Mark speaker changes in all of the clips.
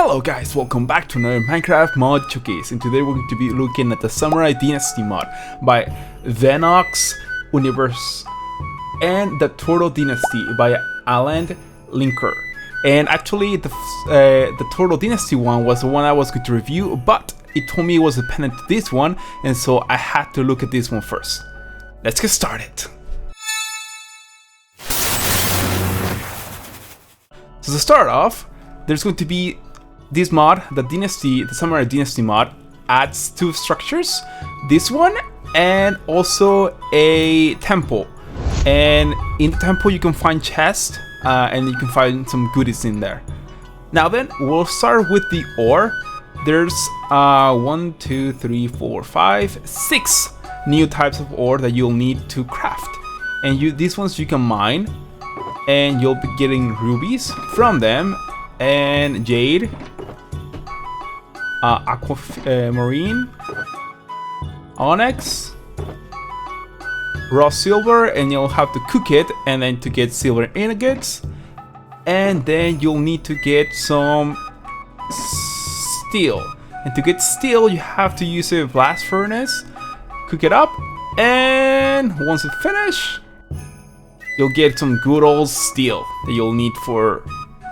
Speaker 1: Hello guys, welcome back to another Minecraft mod showcase, and today we're going to be looking at the Samurai Dynasty mod by VeroxUniverse and the Turtle Dynasty by Alan Linker. And actually the Turtle Dynasty one was the one I was going to review, but it told me it was dependent to this one, and so I had to look at this one first. Let's get started. So to start off, there's going to be this mod, the Samurai Dynasty mod, adds two structures, this one and also a temple. And in the temple you can find chests and you can find some goodies in there. Now then, we'll start with the ore. There's 1, 2, 3, 4, 5, 6 new types of ore that you'll need to craft. And these ones you can mine, and you'll be getting rubies from them, and jade, aquamarine, onyx, raw silver, and you'll have to cook it and then to get silver ingots. And then you'll need to get some steel, and to get steel you have to use a blast furnace, cook it up, and once it's finished you'll get some good old steel that you'll need for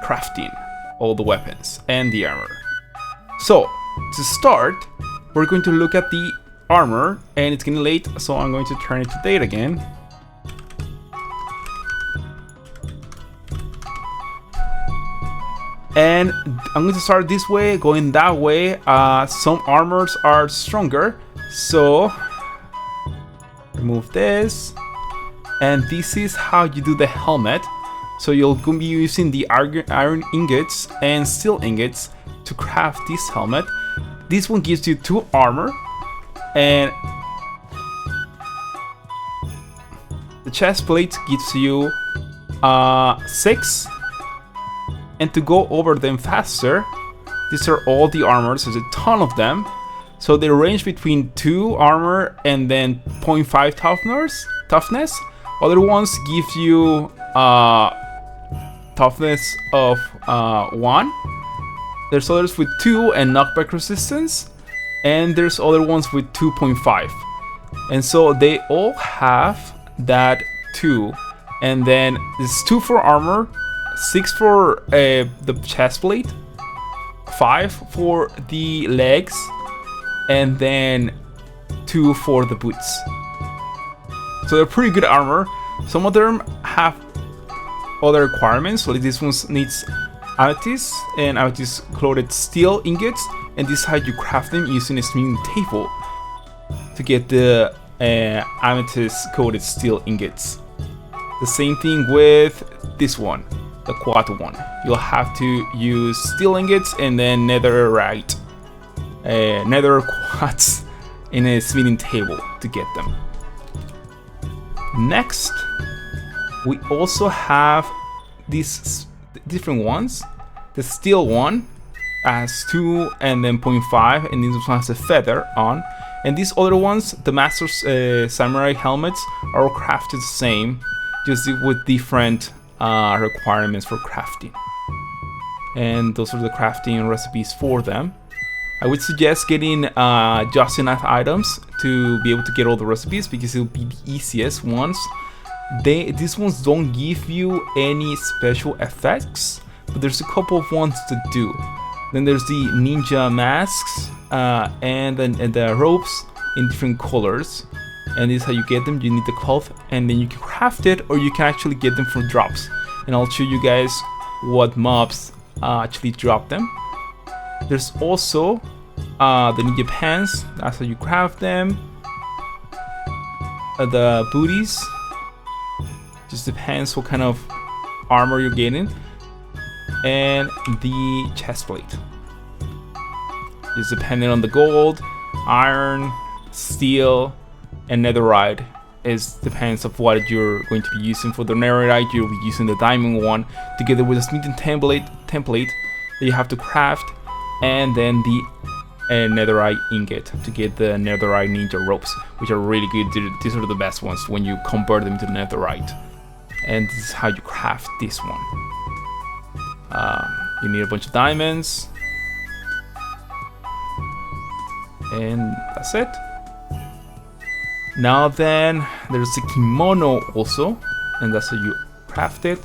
Speaker 1: crafting all the weapons and the armor. So to start, we're going to look at the armor, and it's getting late, so I'm going to turn it to date again. And I'm going to start this way, going that way. Some armors are stronger, so remove this. And this is how you do the helmet. So you'll be using the iron ingots and steel ingots to craft this helmet. This one gives you 2 armor, and the chest plate gives you 6. And to go over them faster, these are all the armors. There's a ton of them. So they range between 2 armor and then 0.5 toughness. Other ones give you toughness of 1. There's others with 2 and knockback resistance, and there's other ones with 2.5. And so they all have that 2. And then there's 2 for armor, 6 for the chest plate, 5 for the legs, and then 2 for the boots. So they're pretty good armor. Some of them have other requirements, so this one needs amethyst and amethyst coated steel ingots, and this is how you craft them using a smithing table to get the amethyst coated steel ingots. The same thing with this one, the quad one. You'll have to use steel ingots and then nether quartz in a smithing table to get them. Next, we also have these different ones. The steel one has 2 and then 0.5, and this one has a feather on. And these other ones, the Master's Samurai helmets, are all crafted the same, just with different requirements for crafting. And those are the crafting recipes for them. I would suggest getting just enough items to be able to get all the recipes, because it'll be the easiest ones. These ones don't give you any special effects, but there's a couple of ones that do. Then there's the ninja masks and the ropes in different colors, and this is how you get them. You need the cloth, and then you can craft it, or you can actually get them from drops. And I'll show you guys what mobs actually drop them. There's also the ninja pants. That's how you craft them. The booties, just depends what kind of armor you're getting. And the chest plate, just depending on the gold, iron, steel, and netherite. It depends of what you're going to be using. For the netherite, you'll be using the diamond one together with a smithing template that you have to craft, and then the netherite ingot to get the netherite ninja ropes, which are really good. These are the best ones when you convert them to netherite. And this is how you craft this one. You need a bunch of diamonds, And that's it. Now then, there's a kimono also, and that's how you craft it.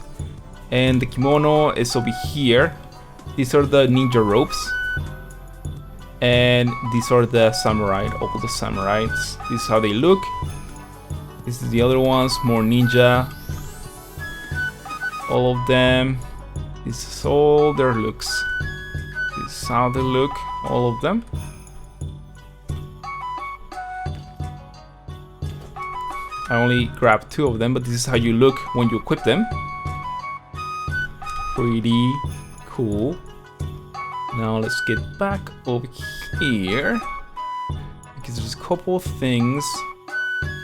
Speaker 1: And the kimono is over here. These are the ninja ropes, and these are the samurai, all the samurais. This is how they look. This is the other ones, more ninja. All of them. This is all their looks. This is how they look, all of them. I only grabbed 2 of them, but this is how you look when you equip them. Pretty cool. Now let's get back over here, because there's a couple of things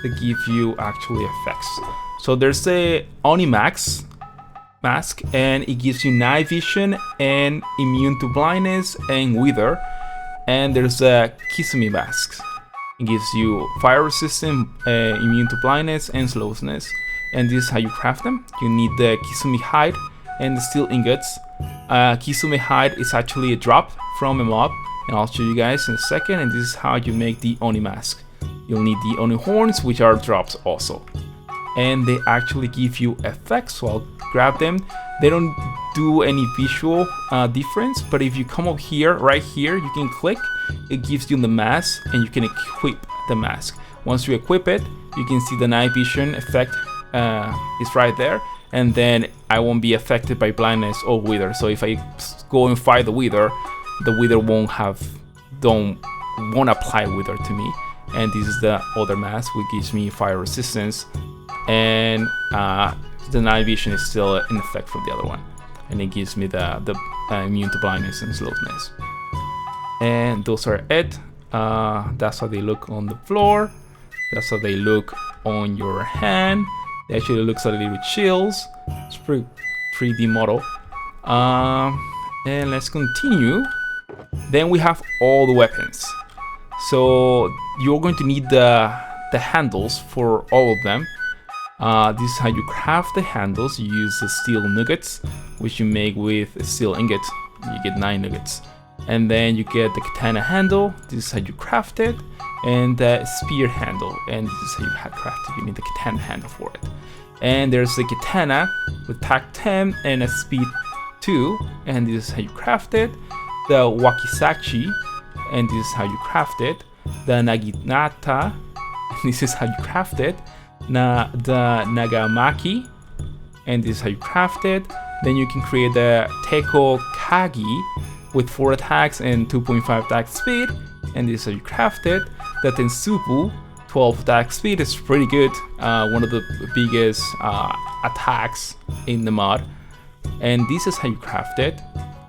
Speaker 1: that give you actually effects. So there's a Oni mask, and it gives you night vision and immune to blindness and wither. And there's a Kisumi mask. It gives you fire resistant, immune to blindness and slowness. And this is how you craft them. You need the Kisumi hide and the steel ingots. Kisumi hide is actually a drop from a mob, and I'll show you guys in a second. And this is how you make the Oni mask. You'll need the Oni horns, which are drops also. And they actually give you effects, so I'll grab them. They don't do any visual difference, but if you come up here, right here, you can click. It gives you the mask, and you can equip the mask. Once you equip it, you can see the night vision effect is right there, and then I won't be affected by blindness or wither. So if I go and fight the wither won't apply wither to me. And this is the other mask, which gives me fire resistance, and the night vision is still in effect from the other one, and it gives me the immune to blindness and slowness. And those are it. That's how they look on the floor. That's how they look on your hand. It actually looks a little chills. It's pretty 3D model. And let's continue. Then we have all the weapons. So you're going to need the handles for all of them. This is how you craft the handles. You use the steel nuggets, which you make with a steel ingot. You get 9 nuggets. And then you get the katana handle. This is how you craft it. And the spear handle. And this is how you craft it. You need the katana handle for it. And there's the katana with pack 10 and a speed 2. And this is how you craft it. The wakizashi. And this is how you craft it. The naginata. This is how you craft it. The nagamaki. And this is how you craft it. Then you can create the teko kagi with 4 attacks and 2.5 attack speed. And this is how you craft it. The tensupu, 12 attack speed, is pretty good. One of the biggest attacks in the mod. And this is how you craft it.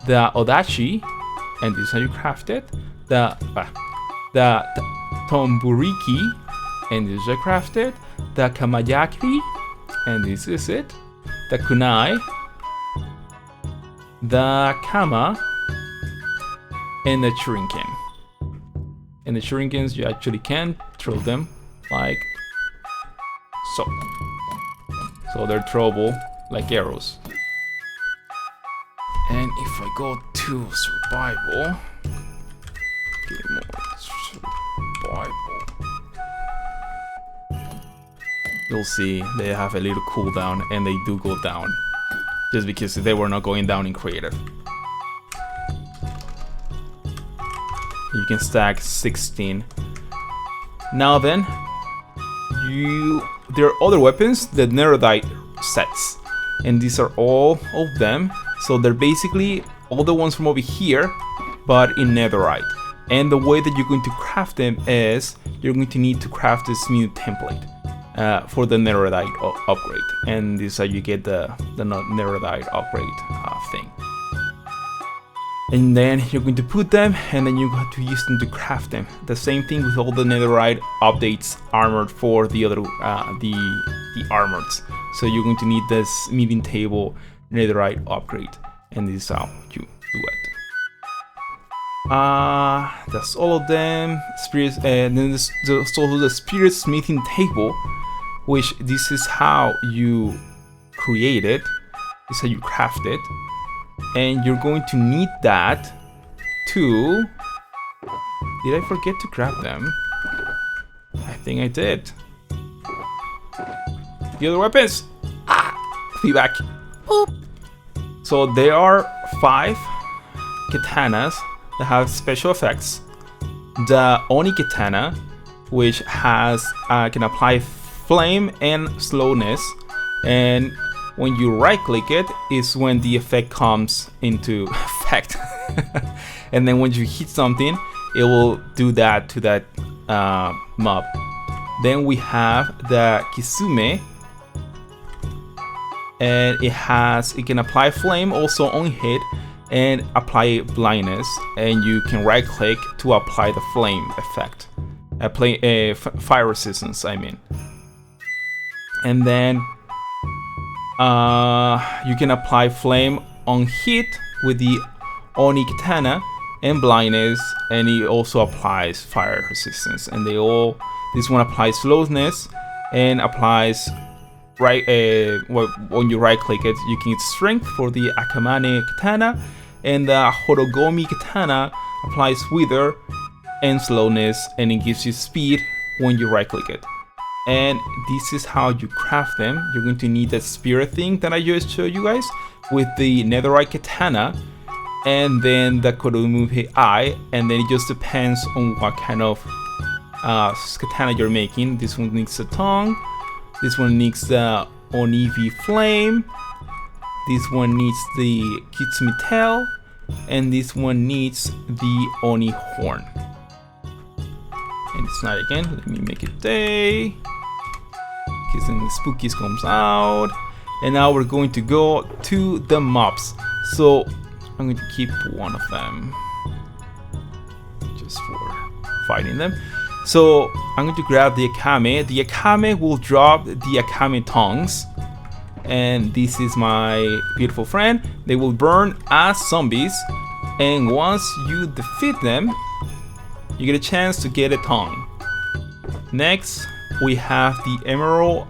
Speaker 1: The odachi, and this is how you craft it. The tomburiki, and this is how you craft it. The kamayaki, and this is it. The kunai, the kama, and the shuriken. And the shurikens, you actually can throw them like so. So they're throwable like arrows. And if I go to survival, game mode, survival, you'll see they have a little cooldown, and they do go down just because they were not going down in creative. You can stack 16. Now then, there are other weapons, the netherite sets, and these are all of them. So they're basically all the ones from over here, but in netherite. And the way that you're going to craft them is you're going to need to craft this new template for the netherite upgrade, and this is how you get the netherite upgrade thing. And then you're going to put them, and then you have to use them to craft them. The same thing with all the netherite updates armored for the other the armors. So you're going to need this meeting table netherite upgrade, and this is how you do it. That's all of them. Spirits, and then there's also the spirit smithing table, which this is how you create it. This is how you craft it. And you're going to need that to Did I forget to grab them? I think I did. The other weapons! Ah! Feedback. Boop. So there are 5 katanas that have special effects. The Oni katana, which has can apply flame and slowness, and when you right click it is when the effect comes into effect. And then when you hit something, it will do that to that mob. Then we have the Kisume, and it can apply flame also on hit and apply blindness, and you can right click to apply the flame effect, apply fire resistance, I mean. And then you can apply flame on hit with the Oni katana and blindness, and it also applies fire resistance. And this one applies slowness and applies when you right click it, you can get strength for the Akamane katana, and the Horogomi katana applies wither and slowness, and it gives you speed when you right click it. And this is how you craft them. You're going to need that spirit thing that I just showed you guys with the netherite katana, and then the Kurumuhe eye, and then it just depends on what kind of katana you're making. This one needs a tongue, this one needs the Onivi flame, this one needs the Kitsumi tail, and this one needs the Oni horn. And it's night again. Let me make it day, because then the spookies comes out. And now we're going to go to the mobs. So I'm going to keep one of them just for fighting them. So I'm going to grab the Akame. The Akame will drop the Akame tongues, and this is my beautiful friend. They will burn as zombies, and once you defeat them, you get a chance to get a tongue. Next, we have the Emerald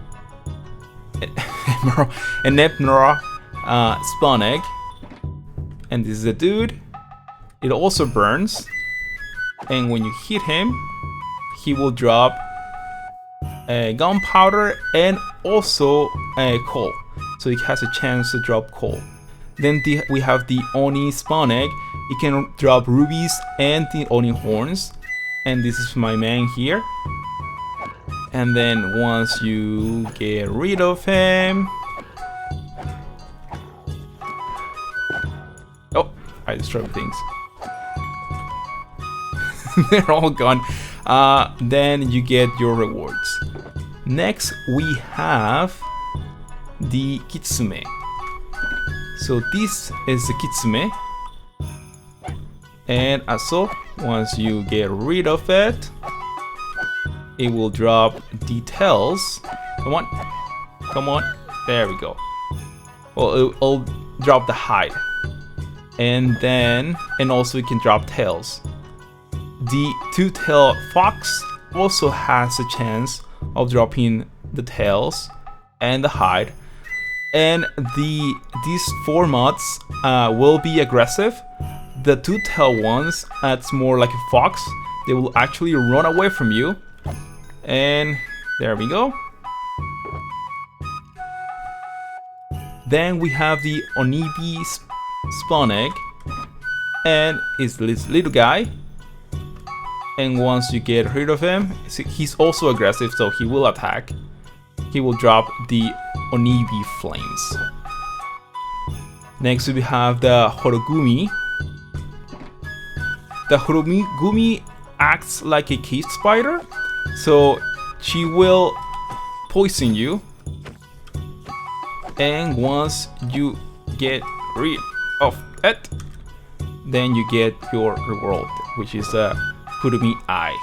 Speaker 1: and Nepnora spawn egg, and this is a dude. It also burns, and when you hit him, he will drop gunpowder and also coal, so it has a chance to drop coal. Then we have the Oni spawn egg. It can drop rubies and the Oni horns, and this is my man here. And then once you get rid of him, oh, I destroyed things. They're all gone. Then you get your rewards. Next we have the Kitsune. So this is the Kitsune, and also once you get rid of it, it will drop details. Come on, there we go. Well, it'll drop the hide, and also it can drop tails. The two-tailed fox also has a chance of dropping the tails and the hide, and these 4 mods will be aggressive. The two-tailed ones, that's more like a fox. They will actually run away from you, and there we go. Then we have the Onibi spawn egg, and it's this little guy. And once you get rid of him, he's also aggressive, so he will attack. He will drop the Onibi flames. Next we have the Horogumi. The Horogumi acts like a cage spider, so she will poison you. And once you get rid of it, then you get your reward, which is the Kurumi eye.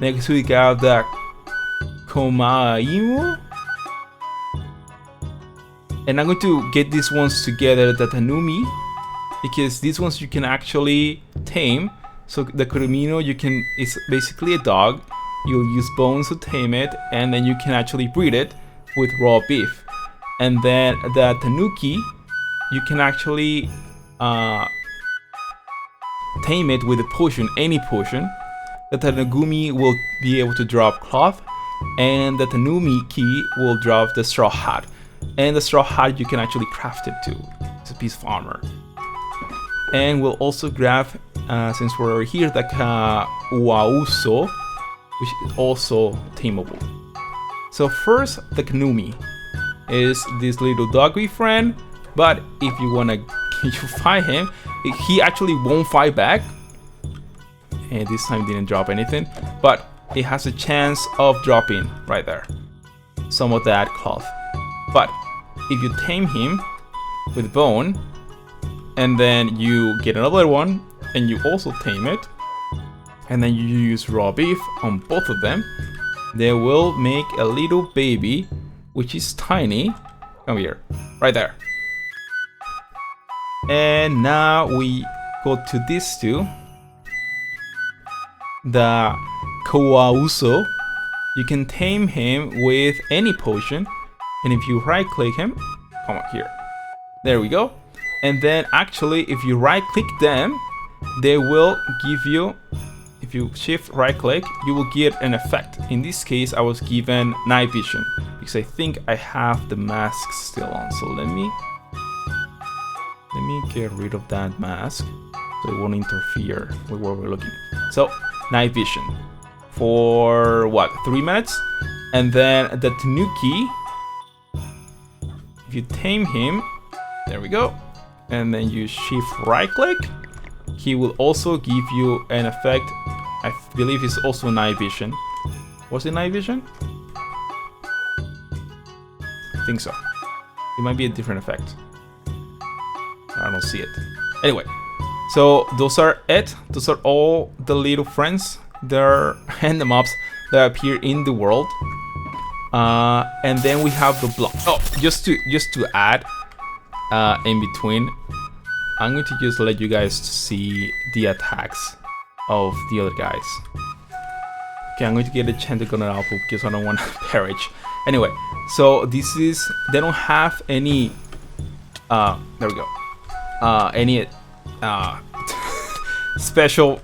Speaker 1: Next we got the Komaimu, and I'm going to get these ones together, the Tanumi, because these ones you can actually tame. So the Kurumino, it's basically a dog. You'll use bones to tame it, and then you can actually breed it with raw beef. And then the Tanuki, you can actually tame it with a potion, any potion, the Tanagumi will be able to drop cloth, and the Tanumi key will drop the straw hat. And the straw hat you can actually craft it too. It's a piece of armor. And we'll also grab, since we're here, the Wauso, which is also tameable. So first, the Kanumi is this little doggy friend, but if you wanna fight him, he actually won't fight back. And this time didn't drop anything, but it has a chance of dropping right there some of that cloth. But if you tame him with bone, and then you get another one, and you also tame it, and then you use raw beef on both of them, they will make a little baby, which is tiny. Come here, right there. And now we go to these two. The Kawauso, you can tame him with any potion, and if you right click him, come on here, there we go. And then actually if you right click them, they will give you, if you shift right click, you will get an effect. In this case I was given night vision because I think I have the mask still on, so let me get rid of that mask so it won't interfere with what we're looking. So night vision for what, 3 minutes? And then the Tanuki, if you tame him, there we go, and then you shift right click, he will also give you an effect. I believe it's also night vision. Was it night vision? I think so. It might be a different effect. I don't see it. Anyway, so those are it. Those are all the little friends there and the mobs that appear in the world. And then we have the block. Oh, just to add in between, I'm going to just let you guys see the attacks of the other guys. Okay, I'm going to get a Chantagon output because I don't want to perish. Anyway, so this is, they don't have any there we go, any special.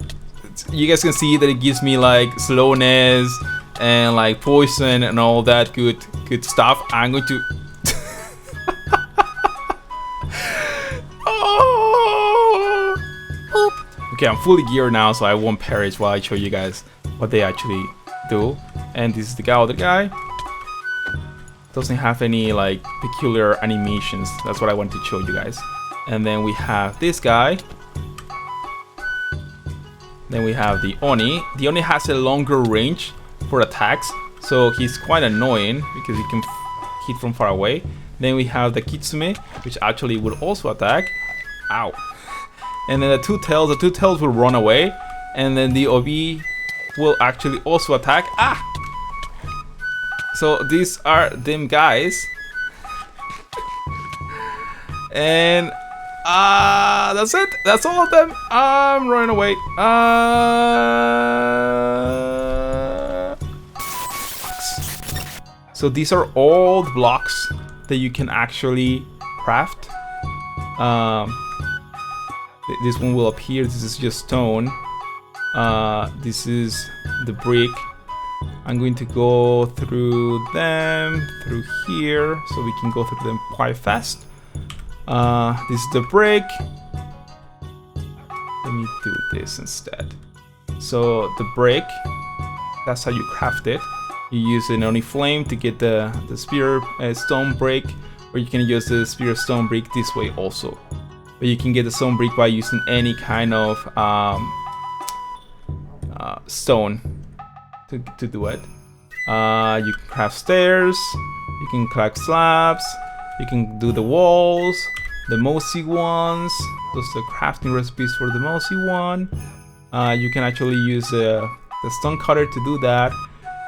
Speaker 1: You guys can see that it gives me like slowness and like poison and all that good stuff. I'm going to okay, I'm fully geared now, so I won't perish while I show you guys what they actually do. And this is the other guy. Doesn't have any like peculiar animations. That's what I wanted to show you guys. And then we have this guy. Then we have the Oni. The Oni has a longer range for attacks, so he's quite annoying because he can hit from far away. Then we have the Kitsune, which actually would also attack. Ow. And then the two tails will run away. And then the Obi will actually also attack. Ah! So these are them guys. And that's it. That's all of them. I'm running away. So these are all the blocks that you can actually craft. This one will appear. This is just stone. This is the brick. I'm going to go through them through here so we can go through them quite fast. This is the brick. Let me do this instead. So the brick, that's how you craft it. You use an Oni flame to get the spear stone brick, or you can use the spear stone brick this way also. But you can get the stone brick by using any kind of stone to do it. You can craft stairs, you can craft slabs, you can do the walls, the mossy ones. Those are the crafting recipes for the mossy one. You can actually use the stone cutter to do that.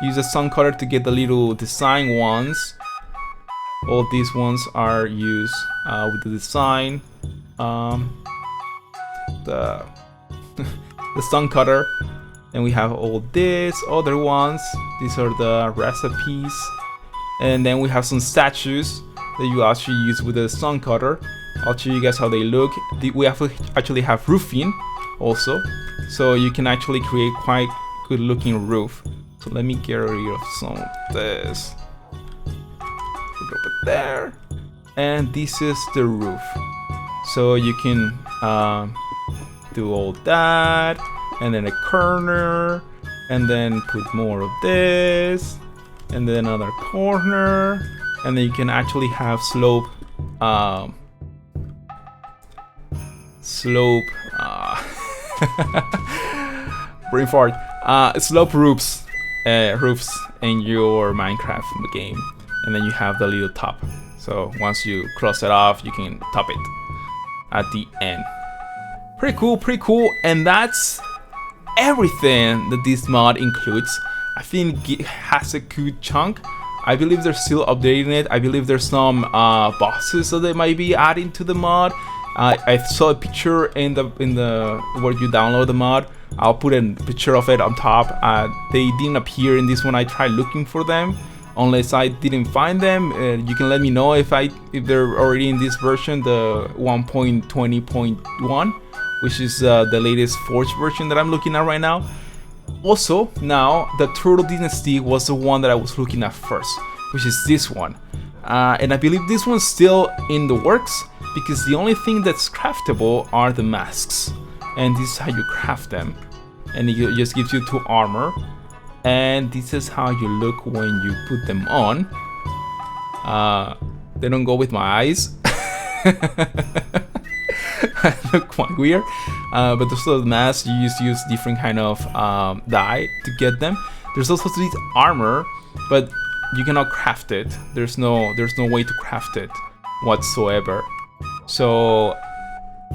Speaker 1: Use the stone cutter to get the little design ones. All these ones are used with the design. The stone cutter. And we have all these other ones. These are the recipes. And then we have some statues that you actually use with the stone cutter. I'll show you guys how they look. We actually have roofing also. So you can actually create quite good looking roof. So let me get rid of some of this. Put it there. And this is the roof. So you can do all that, and then a corner, and then put more of this, and then another corner, and then you can actually have slope brain fart, slope roofs in your Minecraft game, and then you have the little top. So once you cross it off, you can top it at the end. Pretty cool, and that's everything that this mod includes. I think it has a good chunk. I believe they're still updating it. I believe there's some bosses that they might be adding to the mod. I saw a picture in the where you download the mod. I'll put a picture of it on top. They didn't appear in this one. I tried looking for them. Unless I didn't find them, you can let me know if they're already in this version, the 1.20.1, which is the latest Forge version that I'm looking at right now. Also, now the Turtle Dynasty was the one that I was looking at first, which is this one, and I believe this one's still in the works because the only thing that's craftable are the masks, and this is how you craft them, and it just gives you 2 armor. And this is how you look when you put them on. They don't go with my eyes. I look quite weird. But there's also the masks. You use different kind of dye to get them. There's also this armor, but you cannot craft it. There's no way to craft it whatsoever. So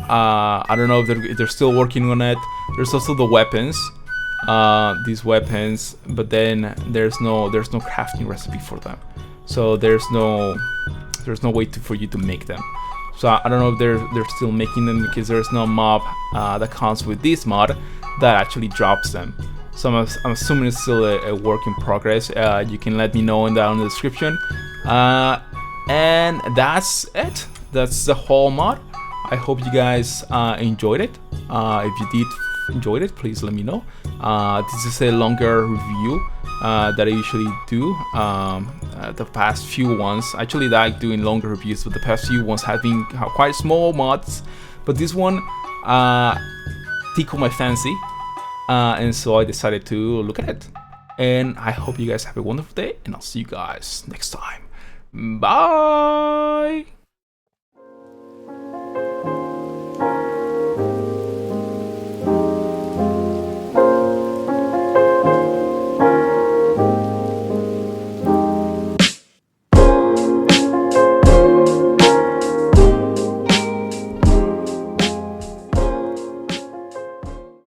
Speaker 1: I don't know if they're still working on it. There's also the weapons. These weapons, but then there's no crafting recipe for them, so there's no way for you to make them. So I don't know if they're still making them because there's no mob that comes with this mod that actually drops them. So I'm assuming it's still a work in progress. You can let me know down in the description. And that's it. That's the whole mod. I hope you guys enjoyed it. If you did enjoyed it, please let me know. This is a longer review that I usually do. The past few ones, actually, I like doing longer reviews, but the past few ones have been quite small mods. But this one tickled my fancy, and so I decided to look at it. And I hope you guys have a wonderful day, and I'll see you guys next time. Bye.